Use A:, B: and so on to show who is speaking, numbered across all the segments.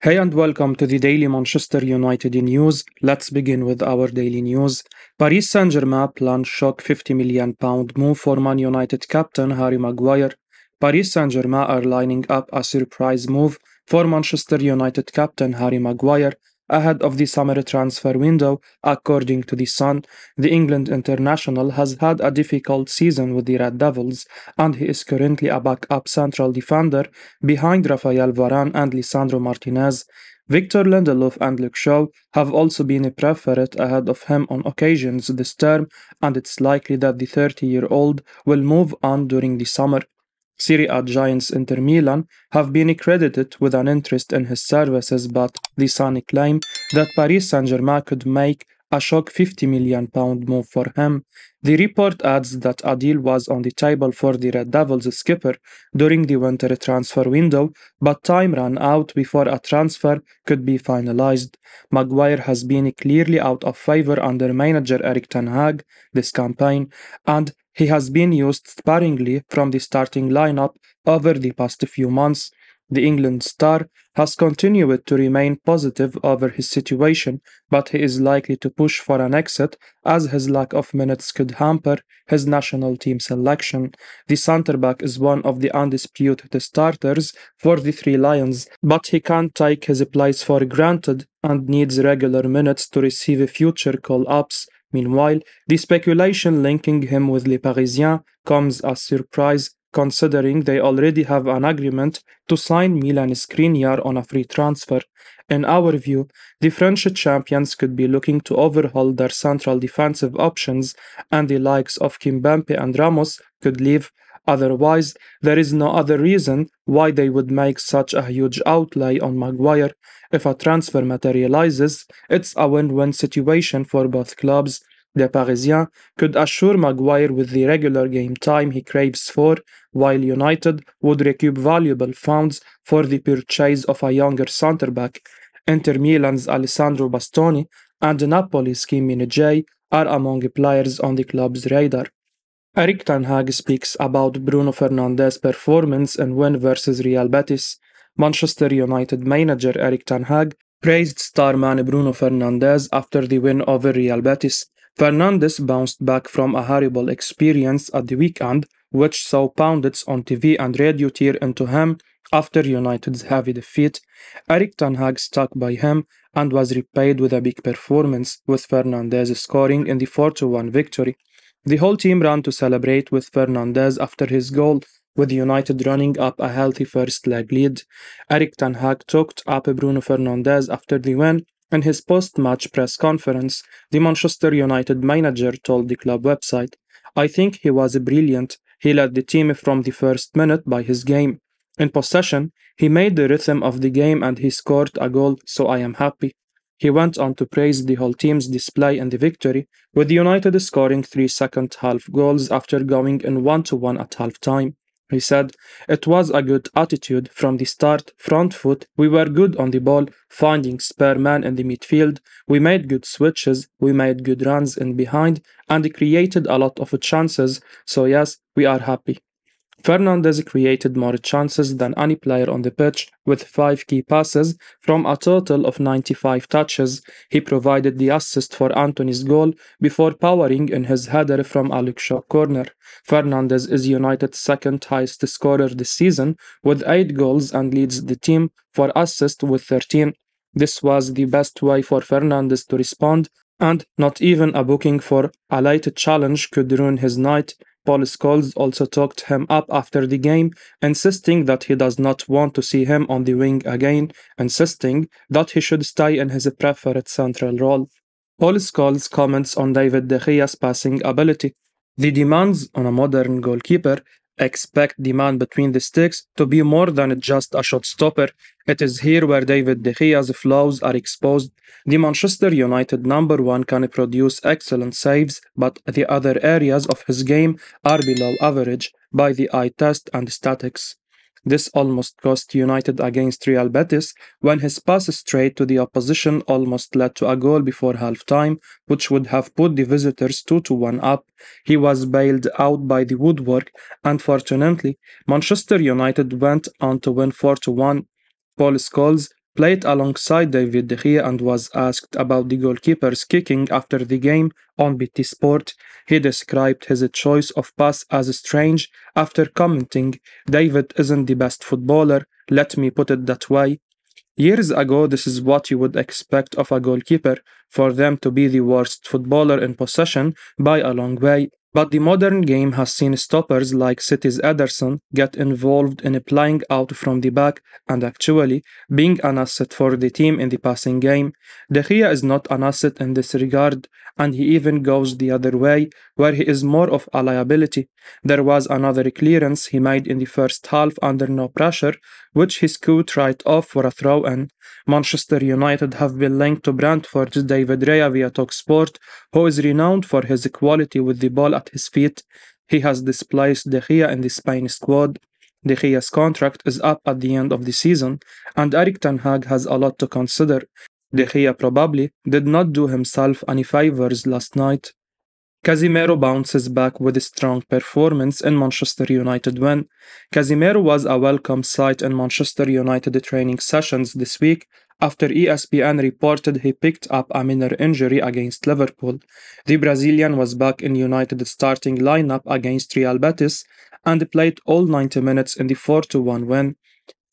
A: Hey and welcome to the Daily Manchester United news. Let's begin with our daily news. Paris Saint-Germain planned shock £50 million move for Man United captain Harry Maguire. Paris Saint-Germain are lining up a surprise move for Manchester United captain Harry Maguire ahead of the summer transfer window. According to The Sun, the England international has had a difficult season with the Red Devils, and he is currently a backup central defender behind Raphael, Varane and Lisandro Martinez. Victor Lindelof and Luke Shaw have also been preferred ahead of him on occasions this term, and it's likely that the 30-year-old will move on during the summer. Serie A giants Inter Milan have been credited with an interest in his services, but the Sun claim that Paris Saint-Germain could make a shock £50 million move for him. The report adds that a deal was on the table for the Red Devils skipper during the winter transfer window, but time ran out before a transfer could be finalized. Maguire has been clearly out of favour under manager Ariktanhaag this campaign, and he has been used sparingly from the starting lineup over the past few months. The England star has continued to remain positive over his situation, but he is likely to push for an exit as his lack of minutes could hamper his national team selection. The centre-back is one of the undisputed starters for the Three Lions, but he can't take his place for granted and needs regular minutes to receive future call-ups. Meanwhile, the speculation linking him with Les Parisiens comes as surprise, considering they already have an agreement to sign Milan Skriniar on a free transfer. In our view, the French champions could be looking to overhaul their central defensive options, and the likes of Kimpembe and Ramos could leave. Otherwise, there is no other reason why they would make such a huge outlay on Maguire. If a transfer materializes, it's a win-win situation for both clubs. The Parisiens could assure Maguire with the regular game time he craves for, while United would recoup valuable funds for the purchase of a younger centre-back. Inter Milan's Alessandro Bastoni and Napoli's Kim Min-jae are among players on the club's radar. Ariktanhaag speaks about Bruno Fernandes' performance in win versus Real Betis. Manchester United manager Ariktanhaag praised star man Bruno Fernandes after the win over Real Betis. Fernandes bounced back from a horrible experience at the weekend, which saw pundits on TV and radio tear into him after United's heavy defeat. Ariktanhaag stuck by him and was repaid with a big performance, with Fernandes scoring in the 4-1 victory. The whole team ran to celebrate with Fernandes after his goal, with United running up a healthy first leg lead. Ariktanhaag talked up Bruno Fernandes after the win. In his post-match press conference, the Manchester United manager told the club website, "I think he was brilliant. He led the team from the first minute by his game. In possession, he made the rhythm of the game and he scored a goal, so I am happy." He went on to praise the whole team's display in the victory, with United scoring 3 second-half goals after going in 1-1 at half-time. He said, "It was a good attitude from the start, front foot, we were good on the ball, finding spare man in the midfield, we made good switches, we made good runs in behind, and created a lot of chances, so yes, we are happy." Fernandez created more chances than any player on the pitch, with 5 key passes from a total of 95 touches. He provided the assist for Antony's goal before powering in his header from a Luke Shaw corner. Fernandez is United's second highest scorer this season, with 8 goals, and leads the team for assists with 13. This was the best way for Fernandez to respond, and not even a booking for a late challenge could ruin his night. Paul Scholes also talked him up after the game, insisting that he does not want to see him on the wing again, insisting that he should stay in his preferred central role. Paul Scholes comments on David de Gea's passing ability. The demands on a modern goalkeeper expect the man between the sticks to be more than just a shot stopper. It is here where David de Gea's flaws are exposed. The Manchester United #1 can produce excellent saves, but the other areas of his game are below average by the eye test and statics. This almost cost United against Real Betis when his pass straight to the opposition almost led to a goal before half-time, which would have put the visitors 2-1 up. He was bailed out by the woodwork, and fortunately, Manchester United went on to win 4-1. Paul Scholes played alongside David de Gea and was asked about the goalkeeper's kicking after the game on BT Sport. He described his choice of pass as strange after commenting, "David isn't the best footballer, let me put it that way." Years ago, this is what you would expect of a goalkeeper, for them to be the worst footballer in possession by a long way. But the modern game has seen stoppers like City's Ederson get involved in playing out from the back and actually being an asset for the team in the passing game. De Gea is not an asset in this regard, and he even goes the other way, where he is more of a liability. There was another clearance he made in the first half under no pressure, which he scooped right off for a throw-in. Manchester United have been linked to Brentford's David Raya via TalkSport, who is renowned for his quality with the ball at his feet. He has displaced De Gea in the Spain squad. De Gea's contract is up at the end of the season, and Ariktanhaag has a lot to consider. De Gea probably did not do himself any favors last night. Casimiro bounces back with a strong performance in Manchester United win. Casimiro was a welcome sight in Manchester United training sessions this week after ESPN reported he picked up a minor injury against Liverpool. The Brazilian was back in United's starting lineup against Real Betis and played all 90 minutes in the 4-1 win.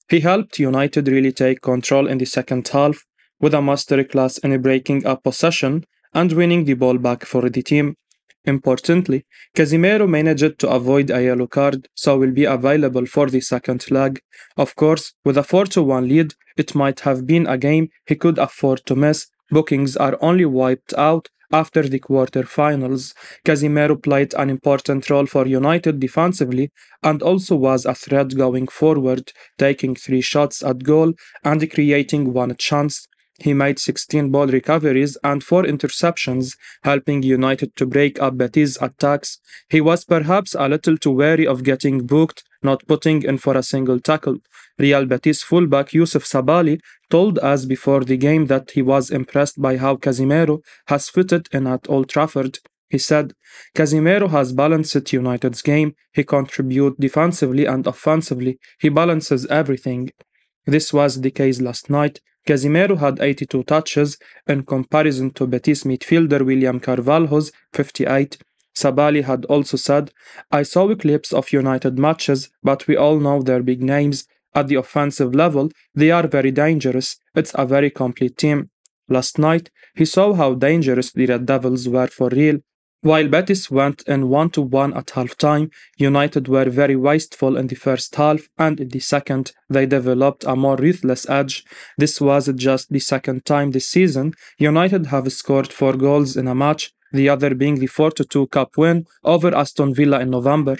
A: He helped United really take control in the second half with a masterclass in breaking up possession and winning the ball back for the team. Importantly, Casimiro managed to avoid a yellow card, so will be available for the second leg. Of course, with a 4-1 lead, it might have been a game he could afford to miss. Bookings are only wiped out after the quarter-finals. Casimiro played an important role for United defensively and also was a threat going forward, taking 3 shots at goal and creating 1 chance. He made 16 ball recoveries and 4 interceptions, helping United to break up Betis' attacks. He was perhaps a little too wary of getting booked, not putting in for a single tackle. Real Betis fullback Youssouf Sabaly told us before the game that he was impressed by how Casimiro has fitted in at Old Trafford. He said, "Casimiro has balanced United's game. He contributes defensively and offensively. He balances everything." This was the case last night. Casimiro had 82 touches in comparison to Betis midfielder William Carvalho's 58. Sabaly had also said, "I saw clips of United matches, but we all know their big names. At the offensive level, they are very dangerous. It's a very complete team." Last night, he saw how dangerous the Red Devils were for real. While Betis went in 1-1 at halftime, United were very wasteful in the first half, and in the second, they developed a more ruthless edge. This was just the second time this season United have scored 4 goals in a match, the other being the 4-2 cup win over Aston Villa in November.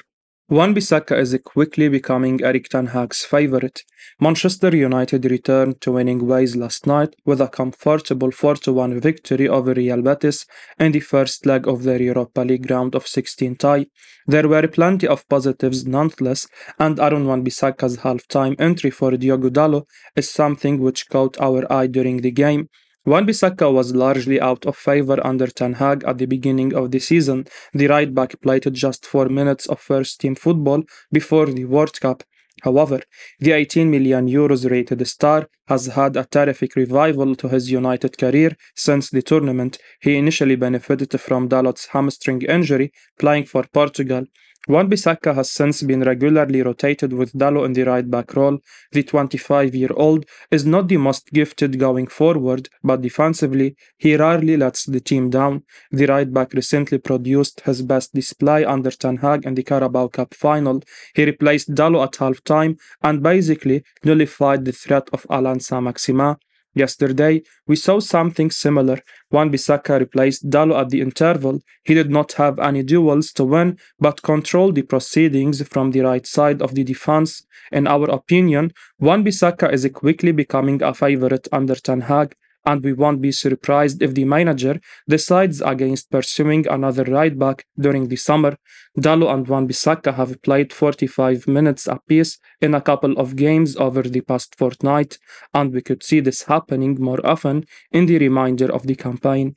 A: Wan-Bissaka is quickly becoming Ariktanhaag's favourite. Manchester United returned to winning ways last night with a comfortable 4-1 victory over Real Betis in the first leg of their Europa League round of 16 tie. There were plenty of positives nonetheless, and Aaron Wan-Bissaka's half-time entry for Diogo Dalot is something which caught our eye during the game. Wan-Bissaka was largely out of favour under Ten Hag at the beginning of the season. The right-back played just 4 minutes of first-team football before the World Cup. However, the €18 million rated star has had a terrific revival to his United career since the tournament. He initially benefited from Dalot's hamstring injury playing for Portugal. Wan-Bissaka has since been regularly rotated with Dalot in the right-back role. The 25-year-old is not the most gifted going forward, but defensively, he rarely lets the team down. The right-back recently produced his best display under Ten Hag in the Carabao Cup final. He replaced Dalot at half-time and basically nullified the threat of Alain Saint-Maximin. Yesterday, we saw something similar. Wan-Bissaka replaced Dalot at the interval. He did not have any duels to win, but controlled the proceedings from the right side of the defense. In our opinion, Wan-Bissaka is quickly becoming a favorite under Ten Hag, and we won't be surprised if the manager decides against pursuing another right-back during the summer. Dalot and Wan-Bissaka have played 45 minutes apiece in a couple of games over the past fortnight, and we could see this happening more often in the remainder of the campaign.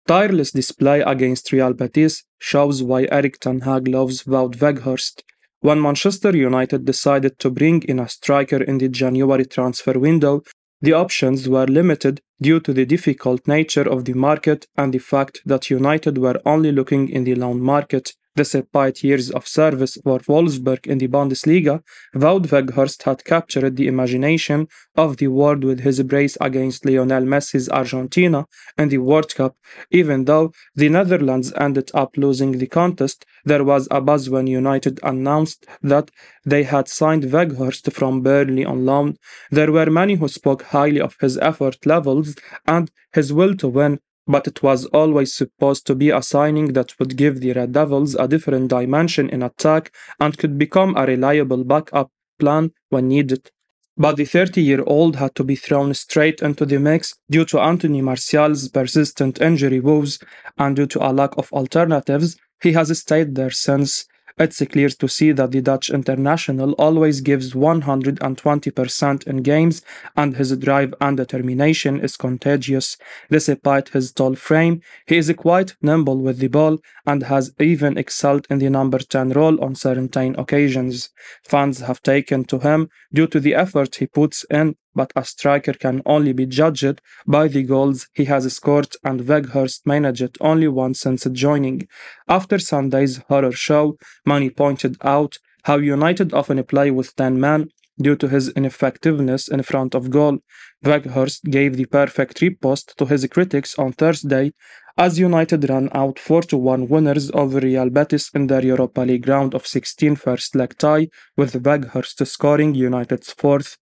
A: Tireless display against Real Betis shows why Erik Ten Hag loves Wout Weghorst. When Manchester United decided to bring in a striker in the January transfer window, The options were limited due to the difficult nature of the market and the fact that United were only looking in the loan market. Despite years of service for Wolfsburg in the Bundesliga, Wout Weghorst had captured the imagination of the world with his brace against Lionel Messi's Argentina in the World Cup. Even though the Netherlands ended up losing the contest, there was a buzz when United announced that they had signed Weghorst from Burnley on loan. There were many who spoke highly of his effort levels and his will to win, but it was always supposed to be a signing that would give the Red Devils a different dimension in attack and could become a reliable backup plan when needed. But the 30-year-old had to be thrown straight into the mix due to Anthony Martial's persistent injury woes and due to a lack of alternatives. He has stayed there since. It's clear to see that the Dutch international always gives 120% in games, and his drive and determination is contagious. Despite his tall frame, he is quite nimble with the ball and has even excelled in the number 10 role on certain occasions. Fans have taken to him due to the effort he puts in, but a striker can only be judged by the goals he has scored, and Weghorst managed only once since joining. After Sunday's horror show, Mani pointed out how United often play with 10 men due to his ineffectiveness in front of goal. Weghorst gave the perfect riposte to his critics on Thursday as United ran out 4-1 winners over Real Betis in their Europa League round of 16 first leg tie, with Weghorst scoring United's fourth.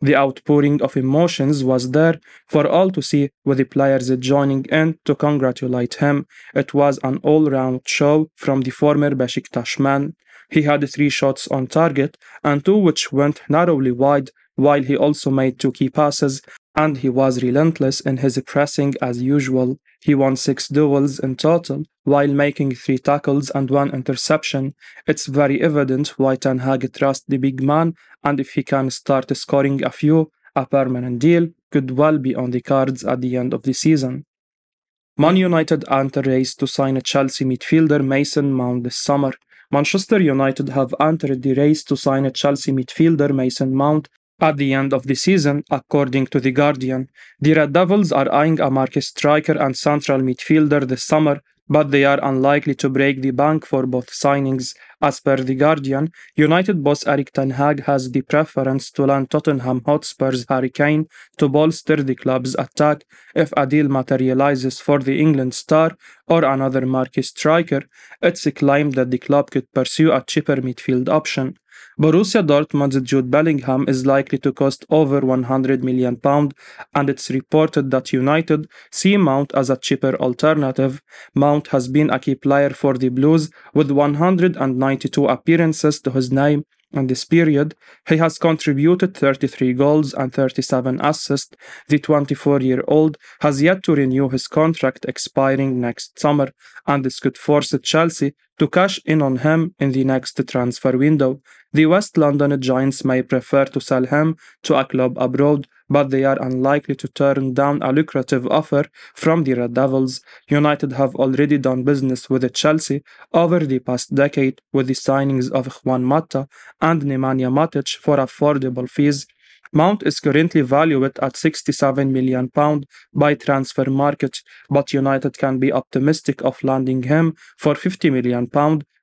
A: The outpouring of emotions was there for all to see, with the players joining in to congratulate him. It was an all-round show from the former Besiktas man. He had 3 shots on target and 2 which went narrowly wide, while he also made 2 key passes, and he was relentless in his pressing as usual. He won 6 duels in total, while making 3 tackles and 1 interception. It's very evident why Ten Hag trusts the big man, and if he can start scoring a few, a permanent deal could well be on the cards at the end of the season. Man United entered a race to sign a Chelsea midfielder Mason Mount this summer. Manchester United have entered the race to sign a Chelsea midfielder Mason Mount at the end of the season, according to The Guardian. The Red Devils are eyeing a marquee striker and central midfielder this summer, but they are unlikely to break the bank for both signings. As per The Guardian, United boss Ariktanhaag has the preference to land Tottenham Hotspur's Harry Kane to bolster the club's attack. If a deal materializes for the England star or another marquee striker, it's claimed that the club could pursue a cheaper midfield option. Borussia Dortmund's Jude Bellingham is likely to cost over £100 million, and it's reported that United see Mount as a cheaper alternative. Mount has been a key player for the Blues, with 192 appearances to his name. In this period, he has contributed 33 goals and 37 assists. The 24-year-old has yet to renew his contract expiring next summer, and this could force Chelsea to cash in on him in the next transfer window. The West London Giants may prefer to sell him to a club abroad, but they are unlikely to turn down a lucrative offer from the Red Devils. United have already done business with Chelsea over the past decade with the signings of Juan Mata and Nemanja Matic for affordable fees. Mount is currently valued at £67 million by Transfer Market, but United can be optimistic of landing him for £50 million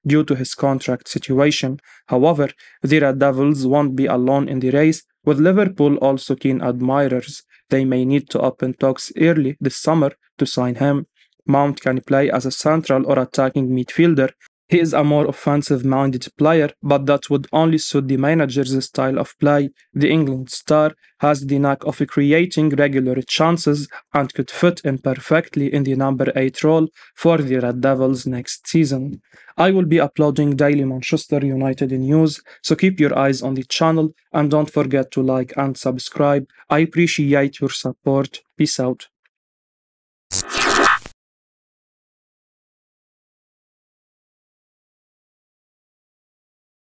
A: due to his contract situation. However, the Red Devils won't be alone in the race, with Liverpool also keen admirers. They may need to open talks early this summer to sign him. Mount can play as a central or attacking midfielder. He is a more offensive-minded player, but that would only suit the manager's style of play. The England star has the knack of creating regular chances and could fit in perfectly in the number 8 role for the Red Devils next season. I will be uploading daily Manchester United news, so keep your eyes on the channel and don't forget to like and subscribe. I appreciate your support. Peace out.